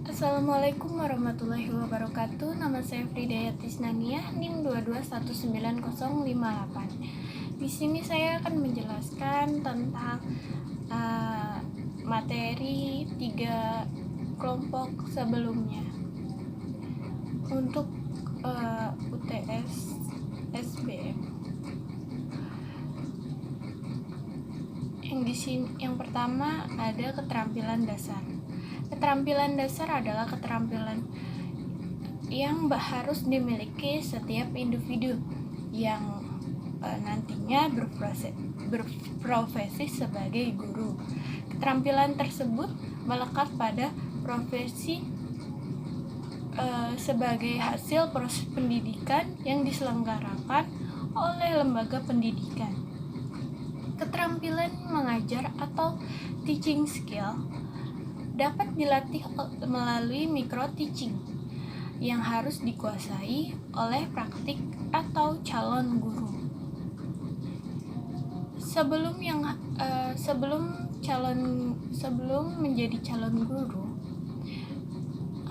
Assalamualaikum warahmatullahi wabarakatuh. Nama saya Fridayat Tisnaniah, NIM 2219058. Di sini saya akan menjelaskan tentang materi 3 kelompok sebelumnya untuk UTS SBM. Yang pertama ada keterampilan dasar. Keterampilan dasar adalah keterampilan yang harus dimiliki setiap individu yang nantinya berprofesi sebagai guru. Keterampilan tersebut melekat pada profesi sebagai hasil proses pendidikan yang diselenggarakan oleh lembaga pendidikan. Keterampilan mengajar atau teaching skill dapat dilatih melalui micro teaching yang harus dikuasai oleh praktik atau calon guru. Sebelum menjadi calon guru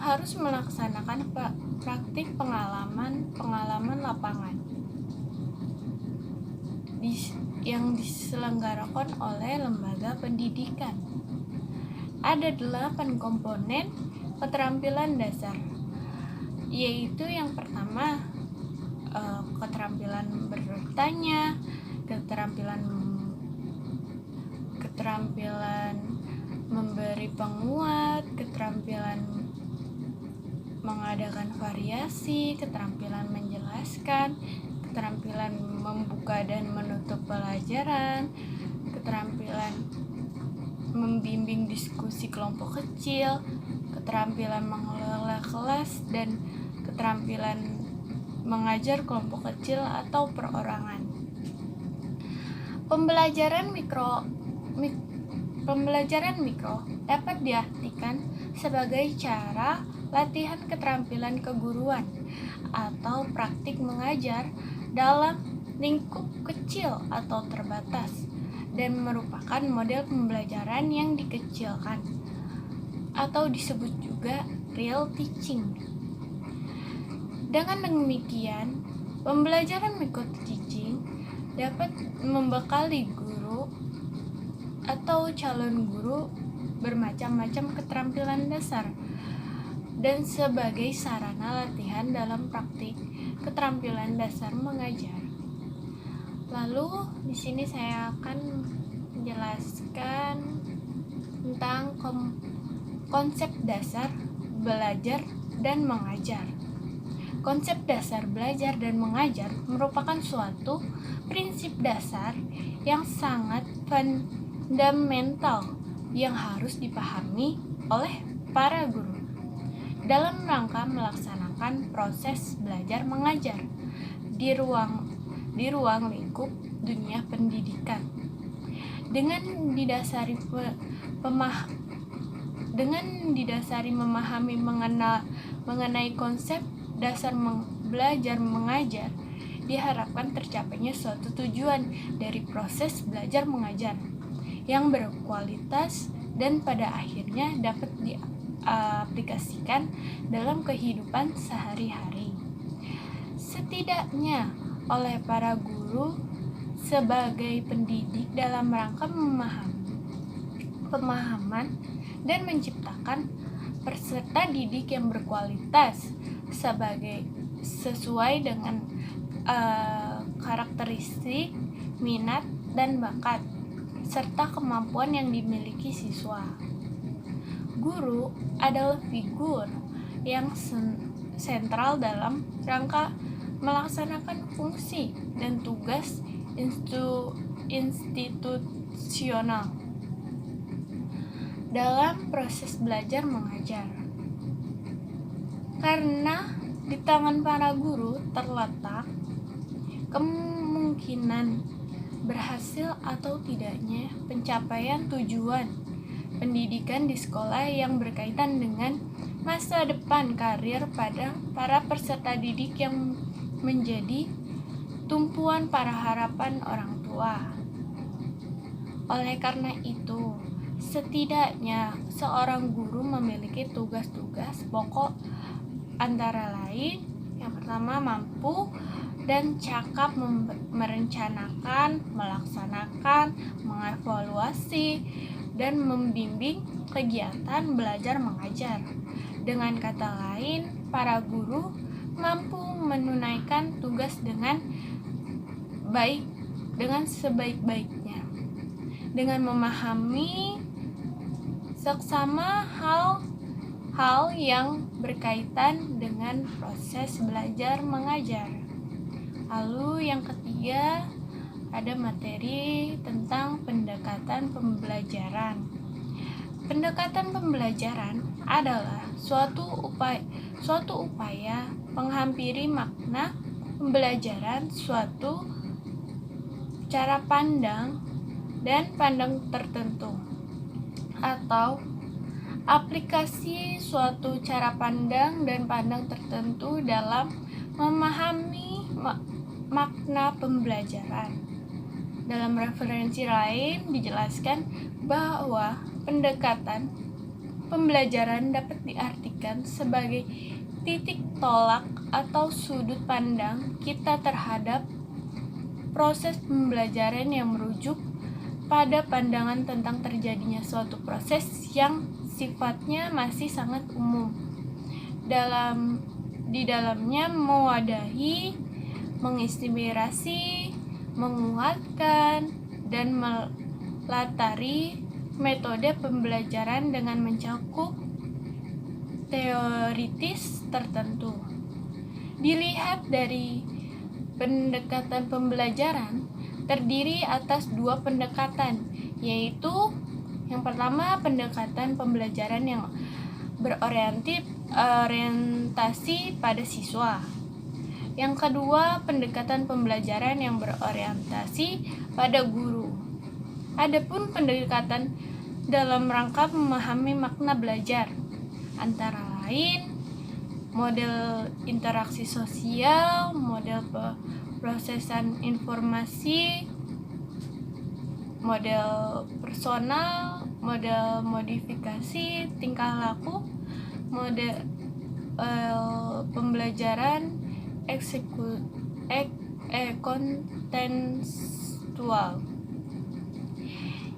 harus melaksanakan praktik pengalaman lapangan yang diselenggarakan oleh lembaga pendidikan. Ada 8 komponen keterampilan dasar, yaitu yang pertama keterampilan bertanya, keterampilan memberi penguat, keterampilan mengadakan variasi, keterampilan menjelaskan, keterampilan membuka dan menutup pelajaran, keterampilan membimbing diskusi kelompok kecil, keterampilan mengelola kelas, dan keterampilan mengajar kelompok kecil atau perorangan. Pembelajaran mikro dapat diartikan sebagai cara latihan keterampilan keguruan atau praktik mengajar dalam lingkup kecil atau terbatas, dan merupakan model pembelajaran yang dikecilkan atau disebut juga real teaching. Dengan demikian, pembelajaran micro teaching dapat membekali guru atau calon guru bermacam-macam keterampilan dasar dan sebagai sarana latihan dalam praktik keterampilan dasar mengajar. Lalu di sini saya akan menjelaskan tentang konsep dasar belajar dan mengajar. Konsep dasar belajar dan mengajar merupakan suatu prinsip dasar yang sangat fundamental yang harus dipahami oleh para guru dalam rangka melaksanakan proses belajar mengajar di ruang lingkup dunia pendidikan. Dengan didasari memahami mengenai konsep dasar belajar mengajar, diharapkan tercapainya suatu tujuan dari proses belajar mengajar yang berkualitas dan pada akhirnya dapat diaplikasikan dalam kehidupan sehari-hari. Setidaknya oleh para guru sebagai pendidik dalam rangka pemahaman dan menciptakan peserta didik yang berkualitas sesuai dengan karakteristik, minat, dan bakat serta kemampuan yang dimiliki siswa. Guru adalah figur yang sentral dalam rangka melaksanakan fungsi dan tugas institusional dalam proses belajar mengajar. Karena di tangan para guru terletak kemungkinan berhasil atau tidaknya pencapaian tujuan pendidikan di sekolah yang berkaitan dengan masa depan karir pada para peserta didik yang menjadi tumpuan para harapan orang tua. Oleh karena itu, Setidaknya seorang guru memiliki tugas-tugas pokok antara lain yang pertama mampu dan cakap merencanakan, melaksanakan, mengevaluasi, dan membimbing kegiatan belajar mengajar. Dengan kata lain, para guru mampu menunaikan tugas dengan sebaik-baiknya, dengan memahami seksama hal yang berkaitan dengan proses belajar mengajar. Lalu yang ketiga, ada materi tentang pendekatan pembelajaran. Pendekatan pembelajaran adalah suatu upaya menghampiri makna pembelajaran suatu cara pandang dan pandang tertentu, atau aplikasi suatu cara pandang dan pandang tertentu dalam memahami makna pembelajaran. Dalam referensi lain dijelaskan bahwa pendekatan pembelajaran dapat diartikan sebagai titik tolak atau sudut pandang kita terhadap proses pembelajaran yang merujuk pada pandangan tentang terjadinya suatu proses yang sifatnya masih sangat umum. Di dalamnya mewadahi, menginspirasi, menguatkan, dan melatari metode pembelajaran dengan mencakup teoritis tertentu. Dilihat dari pendekatan pembelajaran terdiri atas dua pendekatan, yaitu yang pertama pendekatan pembelajaran yang berorientasi pada siswa. Yang kedua, pendekatan pembelajaran yang berorientasi pada guru. Adapun pendekatan dalam rangka memahami makna belajar, antara lain model interaksi sosial, model prosesan informasi, model personal, model modifikasi tingkah laku, model pembelajaran kontekstual.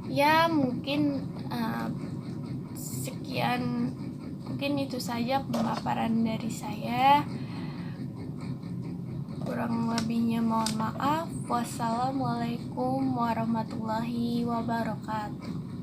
Ya, mungkin itu saja pemaparan dari saya. Kurang lebihnya mohon maaf. Wassalamualaikum warahmatullahi wabarakatuh.